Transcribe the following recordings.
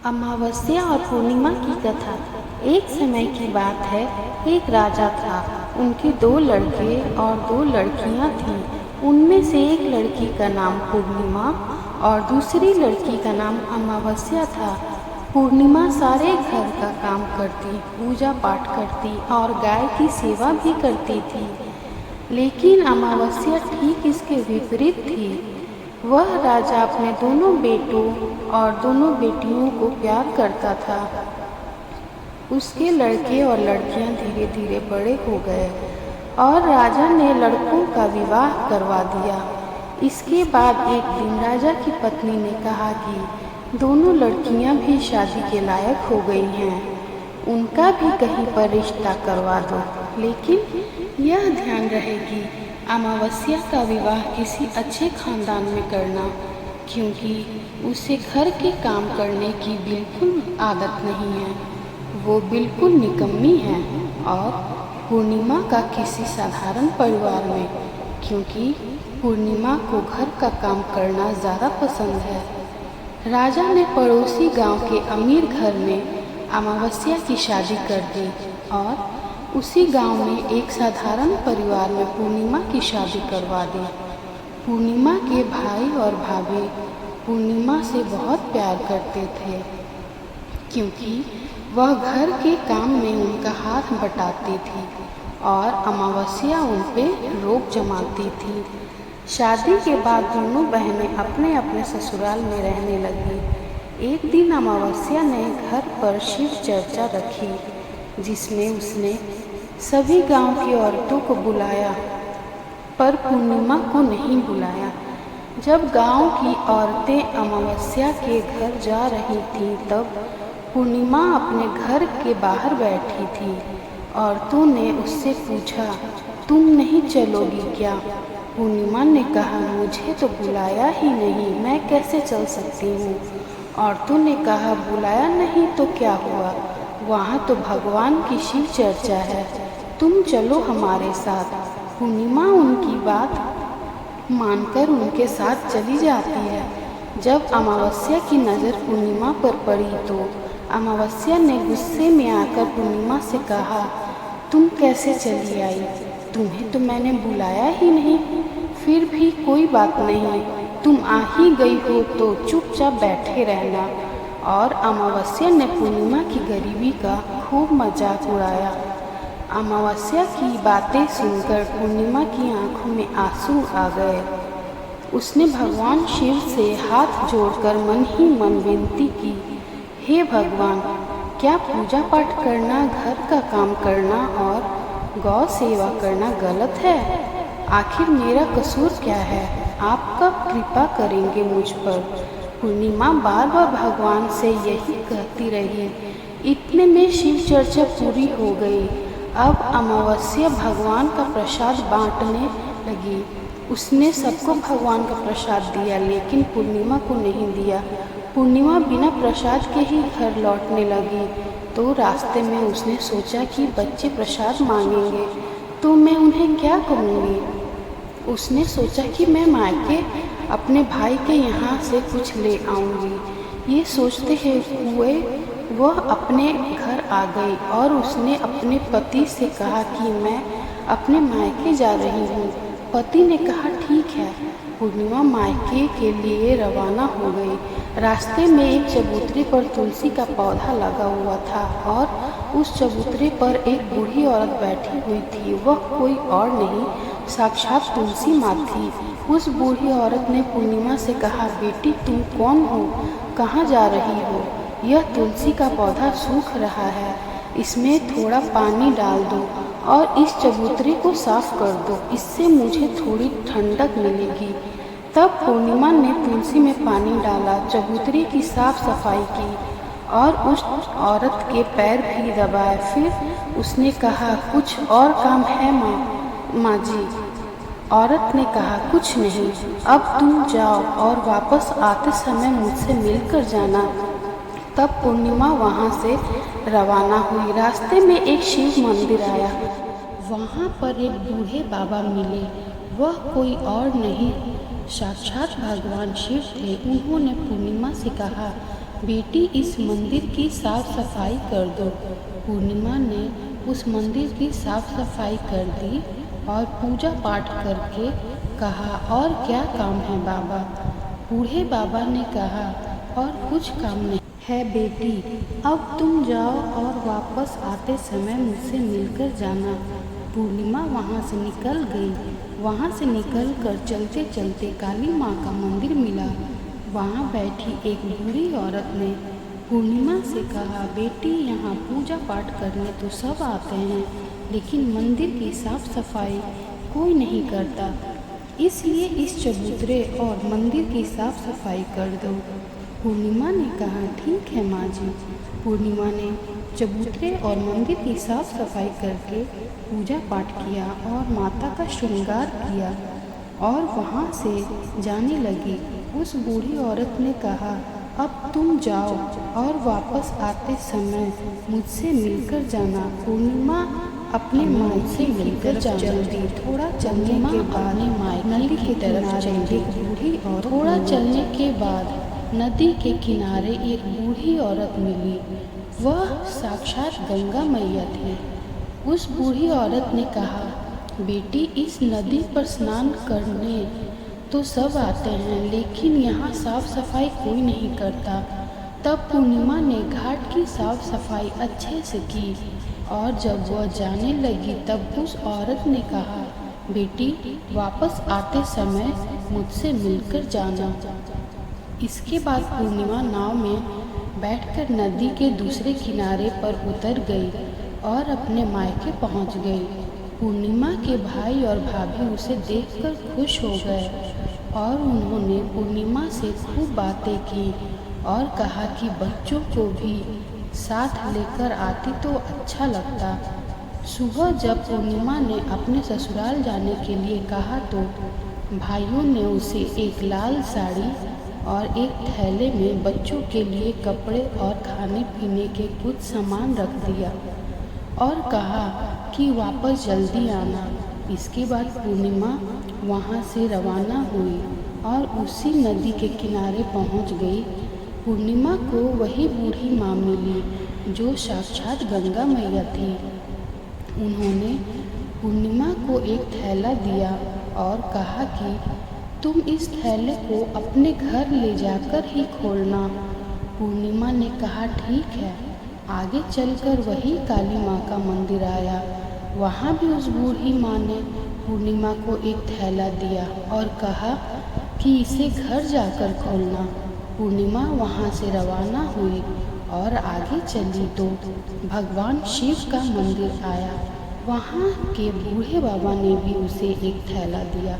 अमावस्या और पूर्णिमा की कथा। एक समय की बात है, एक राजा था। उनके 2 लड़के और 2 लड़कियां थीं। उनमें से एक लड़की का नाम पूर्णिमा और दूसरी लड़की का नाम अमावस्या था। पूर्णिमा सारे घर का काम करती, पूजा पाठ करती और गाय की सेवा भी करती थी। लेकिन अमावस्या ठीक इसके विपरीत थी। वह राजा अपने दोनों बेटों और दोनों बेटियों को प्यार करता था। उसके लड़के और लड़कियां धीरे धीरे बड़े हो गए और राजा ने लड़कों का विवाह करवा दिया। इसके बाद एक दिन राजा की पत्नी ने कहा कि दोनों लड़कियां भी शादी के लायक हो गई हैं, उनका भी कहीं पर रिश्ता करवा दो। लेकिन यह ध्यान रहे कि अमावस्या का विवाह किसी अच्छे खानदान में करना, क्योंकि उसे घर के काम करने की बिल्कुल आदत नहीं है, वो बिल्कुल निकम्मी है। और पूर्णिमा का किसी साधारण परिवार में, क्योंकि पूर्णिमा को घर का काम करना ज़्यादा पसंद है। राजा ने पड़ोसी गांव के अमीर घर में अमावस्या की शादी कर दी और उसी गांव में एक साधारण परिवार में पूर्णिमा की शादी करवा दी। पूर्णिमा के भाई और भाभी पूर्णिमा से बहुत प्यार करते थे, क्योंकि वह घर के काम में उनका हाथ बटाती थी और अमावस्या उन पे रोक जमाती थी। शादी के बाद दोनों बहनें अपने अपने ससुराल में रहने लगी। एक दिन अमावस्या ने घर पर शिव चर्चा रखी, जिसमें उसने सभी गांव की औरतों को बुलाया, पर पूर्णिमा को नहीं बुलाया। जब गांव की औरतें अमावस्या के घर जा रही थीं, तब पूर्णिमा अपने घर के बाहर बैठी थी। औरतों ने उससे पूछा, तुम नहीं चलोगी क्या? पूर्णिमा ने कहा, मुझे तो बुलाया ही नहीं, मैं कैसे चल सकती हूँ? औरतों ने कहा, बुलाया नहीं तो क्या हुआ, वहाँ तो भगवान की शिव चर्चा है, तुम चलो हमारे साथ। पूर्णिमा उनकी बात मानकर उनके साथ चली जाती है। जब अमावस्या की नज़र पूर्णिमा पर पड़ी तो अमावस्या ने गुस्से में आकर पूर्णिमा से कहा, तुम कैसे चली आई? तुम्हें तो मैंने बुलाया ही नहीं। फिर भी कोई बात नहीं, तुम आ ही गई हो तो चुपचाप बैठे रहना। और अमावस्या ने पूर्णिमा की गरीबी का खूब मजाक उड़ाया। अमावस्या की बातें सुनकर पूर्णिमा की आंखों में आंसू आ गए। उसने भगवान शिव से हाथ जोड़कर मन ही मन विनती की, हे भगवान, क्या पूजा पाठ करना, घर का काम करना और गौ सेवा करना गलत है? आखिर मेरा कसूर क्या है? आप कब कृपा करेंगे मुझ पर? पूर्णिमा बार बार भगवान से यही कहती रही। इतने में शिव चर्चा पूरी हो गई। अब अमावस्या भगवान का प्रसाद बांटने लगी। उसने सबको भगवान का प्रसाद दिया, लेकिन पूर्णिमा को नहीं दिया। पूर्णिमा बिना प्रसाद के ही घर लौटने लगी। तो रास्ते में उसने सोचा कि बच्चे प्रसाद मांगेंगे तो मैं उन्हें क्या कहूँगी। उसने सोचा कि मैं मायके अपने भाई के यहाँ से कुछ ले आऊँगी। ये सोचते हुए वह अपने घर आ गई और उसने अपने पति से कहा कि मैं अपने मायके जा रही हूँ। पति ने कहा, ठीक है। पूर्णिमा मायके के लिए रवाना हो गई। रास्ते में एक चबूतरे पर तुलसी का पौधा लगा हुआ था और उस चबूतरे पर एक बूढ़ी औरत बैठी हुई थी। वह कोई और नहीं, साक्षात तुलसी माँ थी। उस बूढ़ी औरत ने पूर्णिमा से कहा, बेटी तुम कौन हो, कहाँ जा रही हो? यह तुलसी का पौधा सूख रहा है, इसमें थोड़ा पानी डाल दो और इस चबूतरे को साफ कर दो, इससे मुझे थोड़ी ठंडक मिलेगी। तब पूर्णिमा ने तुलसी में पानी डाला, चबूतरे की साफ सफाई की और उस औरत के पैर भी दबाए। फिर उसने कहा, कुछ और काम है माँ जी? औरत ने कहा, कुछ नहीं, अब तुम जाओ और वापस आते समय मुझसे मिलकर जाना। तब पूर्णिमा वहाँ से रवाना हुई। रास्ते में एक शिव मंदिर आया। वहाँ पर एक बूढ़े बाबा मिले। वह कोई और नहीं, साक्षात भगवान शिव थे। उन्होंने पूर्णिमा से कहा, बेटी इस मंदिर की साफ सफाई कर दो। पूर्णिमा ने उस मंदिर की साफ सफाई कर दी और पूजा पाठ करके कहा, और क्या काम है बाबा? बूढ़े बाबा ने कहा, और कुछ काम नहीं है बेटी, अब तुम जाओ और वापस आते समय मुझसे मिलकर जाना। पूर्णिमा वहाँ से निकल गई। वहाँ से निकलकर चलते चलते काली माँ का मंदिर मिला। वहाँ बैठी एक बूढ़ी औरत ने पूर्णिमा से कहा, बेटी यहाँ पूजा पाठ करने तो सब आते हैं, लेकिन मंदिर की साफ सफाई कोई नहीं करता, इसलिए इस चबूतरे और मंदिर की साफ सफाई कर दो। पूर्णिमा ने कहा, ठीक है माँ जी। पूर्णिमा ने चबूतरे और मंदिर की साफ सफाई करके पूजा पाठ किया और माता का श्रृंगार किया और वहाँ से जाने लगी। उस बूढ़ी औरत ने कहा, अब तुम जाओ और वापस आते समय मुझसे मिलकर जाना। पूर्णिमा अपने मायके मिलकर जल्दी थोड़ा चलने के बाद नदी की तरफ चली। बूढ़ी और थोड़ा चलने के बाद नदी के किनारे एक बूढ़ी औरत मिली। वह साक्षात गंगा मैया थी। उस बूढ़ी औरत ने कहा, बेटी इस नदी पर स्नान करने तो सब आते हैं, लेकिन यहाँ साफ सफाई कोई नहीं करता। तब पूर्णिमा ने घाट की साफ सफाई अच्छे से की और जब वह जाने लगी तब उस औरत ने कहा, बेटी वापस आते समय मुझसे मिलकर जाना। इसके बाद पूर्णिमा नाव में बैठकर नदी के दूसरे किनारे पर उतर गई और अपने मायके पहुंच गई। पूर्णिमा के भाई और भाभी उसे देखकर खुश हो गए और उन्होंने पूर्णिमा से खूब बातें की और कहा कि बच्चों को भी साथ लेकर आती तो अच्छा लगता। सुबह जब पूर्णिमा ने अपने ससुराल जाने के लिए कहा तो भाइयों ने उसे एक लाल साड़ी और एक थैले में बच्चों के लिए कपड़े और खाने पीने के कुछ सामान रख दिया और कहा कि वापस जल्दी आना। इसके बाद पूर्णिमा वहाँ से रवाना हुई और उसी नदी के किनारे पहुँच गई। पूर्णिमा को वही बूढ़ी माँ मिली जो साक्षात गंगा मैया थी। उन्होंने पूर्णिमा को एक थैला दिया और कहा कि तुम इस थैले को अपने घर ले जाकर ही खोलना। पूर्णिमा ने कहा, ठीक है। आगे चलकर वही काली माँ का मंदिर आया। वहाँ भी उस बूढ़ी माँ ने पूर्णिमा को एक थैला दिया और कहा कि इसे घर जाकर खोलना। पूर्णिमा वहाँ से रवाना हुई और आगे चली तो भगवान शिव का मंदिर आया। वहाँ के बूढ़े बाबा ने भी उसे एक थैला दिया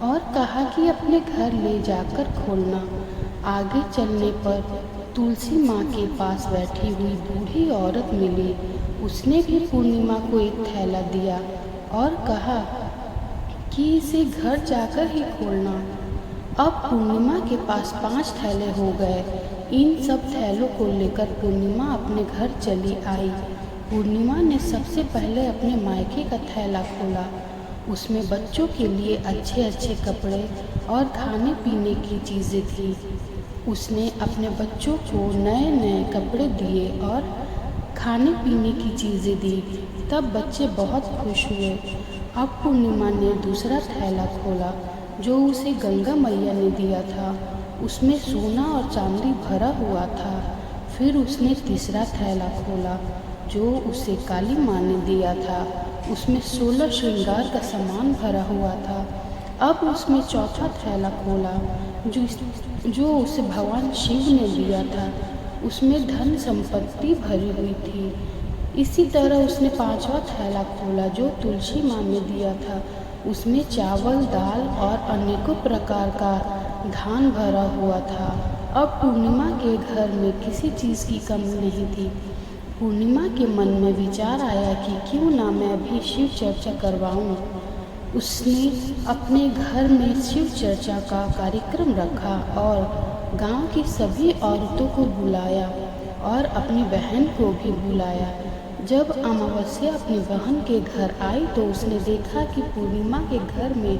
और कहा कि अपने घर ले जाकर खोलना। आगे चलने पर तुलसी माँ के पास बैठी हुई बूढ़ी औरत मिली। उसने भी पूर्णिमा को एक थैला दिया और कहा कि इसे घर जाकर ही खोलना। अब पूर्णिमा के पास 5 थैले हो गए। इन सब थैलों को लेकर पूर्णिमा अपने घर चली आई। पूर्णिमा ने सबसे पहले अपने मायके का थैला खोला। उसमें बच्चों के लिए अच्छे अच्छे कपड़े और खाने पीने की चीज़ें थी। उसने अपने बच्चों को नए नए कपड़े दिए और खाने पीने की चीज़ें दी। तब बच्चे बहुत खुश हुए। अब पूर्णिमा ने दूसरा थैला खोला जो उसे गंगा मैया ने दिया था। उसमें सोना और चांदी भरा हुआ था। फिर उसने तीसरा थैला खोला जो उसे काली माँ ने दिया था। उसमें 16 श्रृंगार का सामान भरा हुआ था। अब उसमें चौथा थैला खोला जो उसे भगवान शिव ने दिया था। उसमें धन संपत्ति भरी हुई थी। इसी तरह उसने 5वां थैला खोला जो तुलसी माँ ने दिया था। उसमें चावल, दाल और अनेकों प्रकार का धान भरा हुआ था। अब पूर्णिमा के घर में किसी चीज़ की कमी नहीं थी। पूर्णिमा के मन में विचार आया कि क्यों ना मैं भी शिव चर्चा करवाऊं। उसने अपने घर में शिव चर्चा का कार्यक्रम रखा और गांव की सभी औरतों को बुलाया और अपनी बहन को भी बुलाया। जब अमावस्या अपनी बहन के घर आई तो उसने देखा कि पूर्णिमा के घर में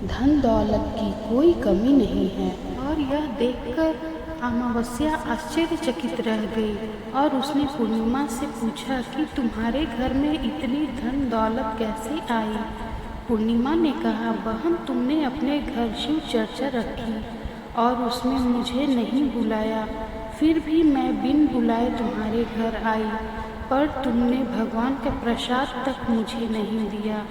धन दौलत की कोई कमी नहीं है और यह देखकर अमावस्या आश्चर्यचकित रह गई और उसने पूर्णिमा से पूछा कि तुम्हारे घर में इतनी धन दौलत कैसे आई। पूर्णिमा ने कहा, बहन, तुमने अपने घर शिव चर्चा रखी और उसमें मुझे नहीं बुलाया, फिर भी मैं बिन बुलाए तुम्हारे घर आई, पर तुमने भगवान का प्रसाद तक मुझे नहीं दिया।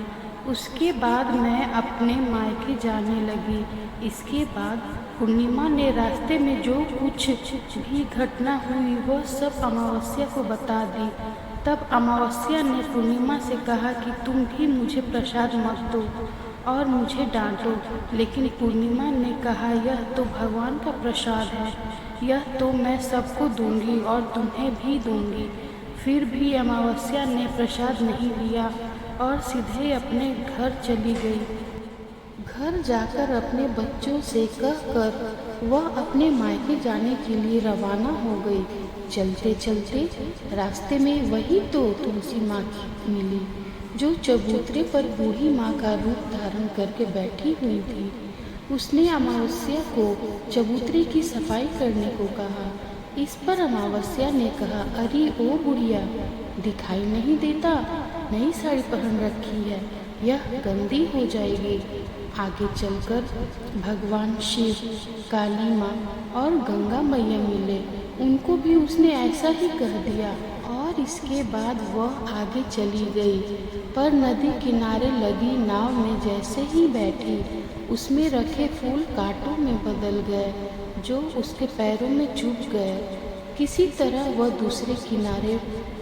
उसके बाद मैं अपने मायके जाने लगी। इसके बाद पूर्णिमा ने रास्ते में जो कुछ भी घटना हुई वह सब अमावस्या को बता दी। तब अमावस्या ने पूर्णिमा से कहा कि तुम भी मुझे प्रसाद मत दो और मुझे डांटो, लेकिन पूर्णिमा ने कहा, यह तो भगवान का प्रसाद है, यह तो मैं सबको दूंगी और तुम्हें भी दूंगी। फिर भी अमावस्या ने प्रसाद नहीं लिया और सीधे अपने घर चली गई। घर जाकर अपने बच्चों से कहकर वह अपने मायके जाने के लिए रवाना हो गई। चलते चलते रास्ते में वही तो तुलसी माँ मिली, जो चबूतरे पर बूढ़ी माँ का रूप धारण करके बैठी हुई थी। उसने अमावस्या को चबूतरे की सफाई करने को कहा। इस पर अमावस्या ने कहा, अरे ओ बुढ़िया, दिखाई नहीं देता, नई साड़ी पहन रखी है, यह गंदी हो जाएगी। आगे चलकर भगवान शिव, काली माँ और गंगा मैया मिले। उनको भी उसने ऐसा ही कह दिया और इसके बाद वह आगे चली गई। पर नदी किनारे लगी नाव में जैसे ही बैठी, उसमें रखे फूल कांटों में बदल गए, जो उसके पैरों में चुभ गए। किसी तरह वह दूसरे किनारे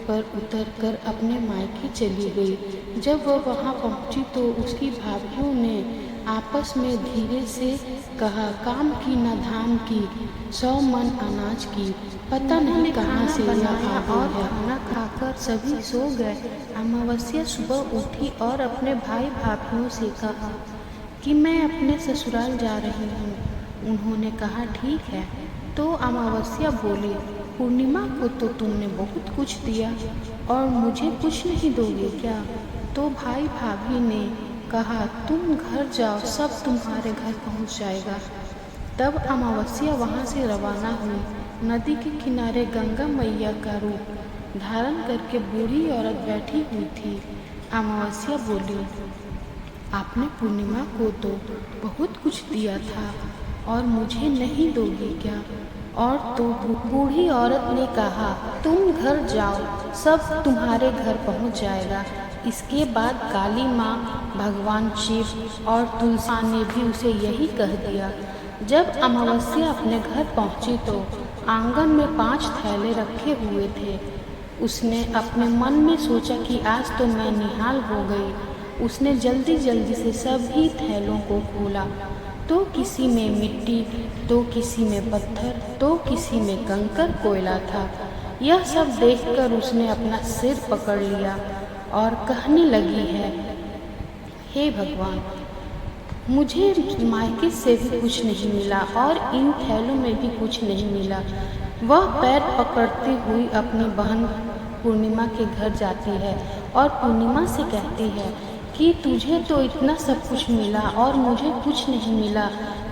पर उतरकर अपने मायके चली गई। जब वह वहां पहुंची तो उसकी भाभीयों ने आपस में धीरे से कहा, काम की न धाम की, 100 मन अनाज की, पता नहीं कहाँ से यह आ गई है। खाना खाकर सभी सो गए। अमावस्या सुबह उठी और अपने भाई भाभीयों से कहा कि मैं अपने ससुराल जा रही हूँ। उन्होंने कहा, ठीक है। तो अमावस्या बोली, पूर्णिमा को तो तुमने बहुत कुछ दिया और मुझे कुछ नहीं दोगे क्या? तो भाई भाभी ने कहा, तुम घर जाओ, सब तुम्हारे घर पहुंच जाएगा। तब अमावस्या वहां से रवाना हुई। नदी के किनारे गंगा मैया का रूप धारण करके बूढ़ी औरत बैठी हुई थी। अमावस्या बोली, आपने पूर्णिमा को तो बहुत कुछ दिया था और मुझे नहीं दोगी क्या? और तो बूढ़ी औरत ने कहा, तुम घर जाओ, सब तुम्हारे घर पहुंच जाएगा। इसके बाद काली माँ, भगवान शिव और तुलसी ने भी उसे यही कह दिया। जब अमावस्या अपने घर पहुंची तो आंगन में 5 थैले रखे हुए थे। उसने अपने मन में सोचा कि आज तो मैं निहाल हो गई। उसने जल्दी जल्दी से सभी थैलों को खोला, तो किसी में मिट्टी, तो किसी में पत्थर, तो किसी में कंकर कोयला था। यह सब देखकर उसने अपना सिर पकड़ लिया और कहने लगी है, हे भगवान, मुझे मायके से भी कुछ नहीं मिला और इन थैलों में भी कुछ नहीं मिला। वह पैर पकड़ती हुई अपनी बहन पूर्णिमा के घर जाती है और पूर्णिमा से कहती है कि तुझे तो इतना सब कुछ मिला और मुझे कुछ नहीं मिला।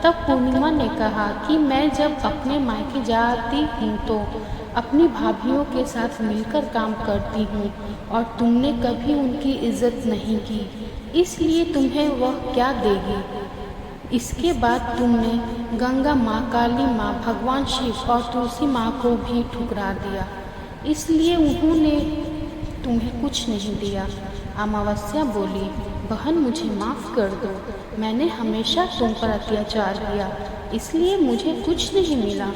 तब पूर्णिमा ने कहा कि मैं जब अपने मायके जाती हूँ तो अपनी भाभीयों के साथ मिलकर काम करती हूँ और तुमने कभी उनकी इज्जत नहीं की, इसलिए तुम्हें वह क्या देगी। इसके बाद तुमने गंगा माँ, काली माँ, भगवान शिव और तुलसी माँ को भी ठुकरा दिया, इसलिए उन्होंने तुम्हें कुछ नहीं दिया। अमावस्या बोली, बहन, मुझे माफ़ कर दो, मैंने हमेशा तुम पर अत्याचार किया, इसलिए मुझे कुछ नहीं मिला।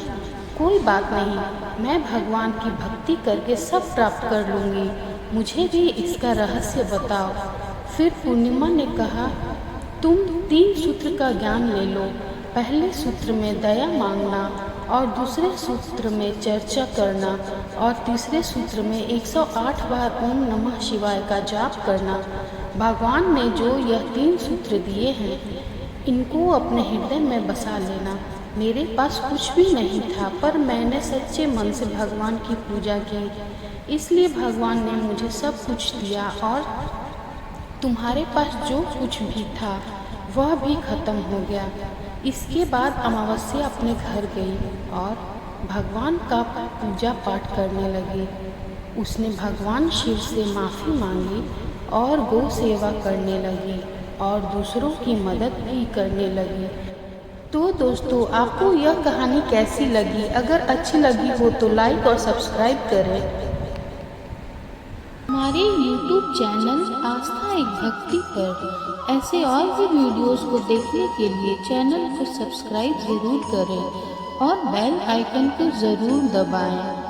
कोई बात नहीं, मैं भगवान की भक्ति करके सब प्राप्त कर लूँगी, मुझे भी इसका रहस्य बताओ। फिर पूर्णिमा ने कहा, तुम 3 सूत्र का ज्ञान ले लो। पहले सूत्र में दया मांगना और दूसरे सूत्र में चर्चा करना और तीसरे सूत्र में 108 बार ओम नमः शिवाय का जाप करना। भगवान ने जो यह 3 सूत्र दिए हैं, इनको अपने हृदय में बसा लेना। मेरे पास कुछ भी नहीं था, पर मैंने सच्चे मन से भगवान की पूजा की, इसलिए भगवान ने मुझे सब कुछ दिया और तुम्हारे पास जो कुछ भी था वह भी खत्म हो गया। इसके बाद अमावस्या अपने घर गई और भगवान का पूजा पाठ करने लगी। उसने भगवान शिव से माफ़ी मांगी और गौ सेवा करने लगी और दूसरों की मदद भी करने लगी। तो दोस्तों, आपको यह कहानी कैसी लगी? अगर अच्छी लगी हो तो लाइक और सब्सक्राइब करें। हमारे YouTube चैनल आस्था एक भक्ति पर ऐसे और भी वीडियोस को देखने के लिए चैनल को सब्सक्राइब ज़रूर करें और बेल आइकन को ज़रूर दबाएं।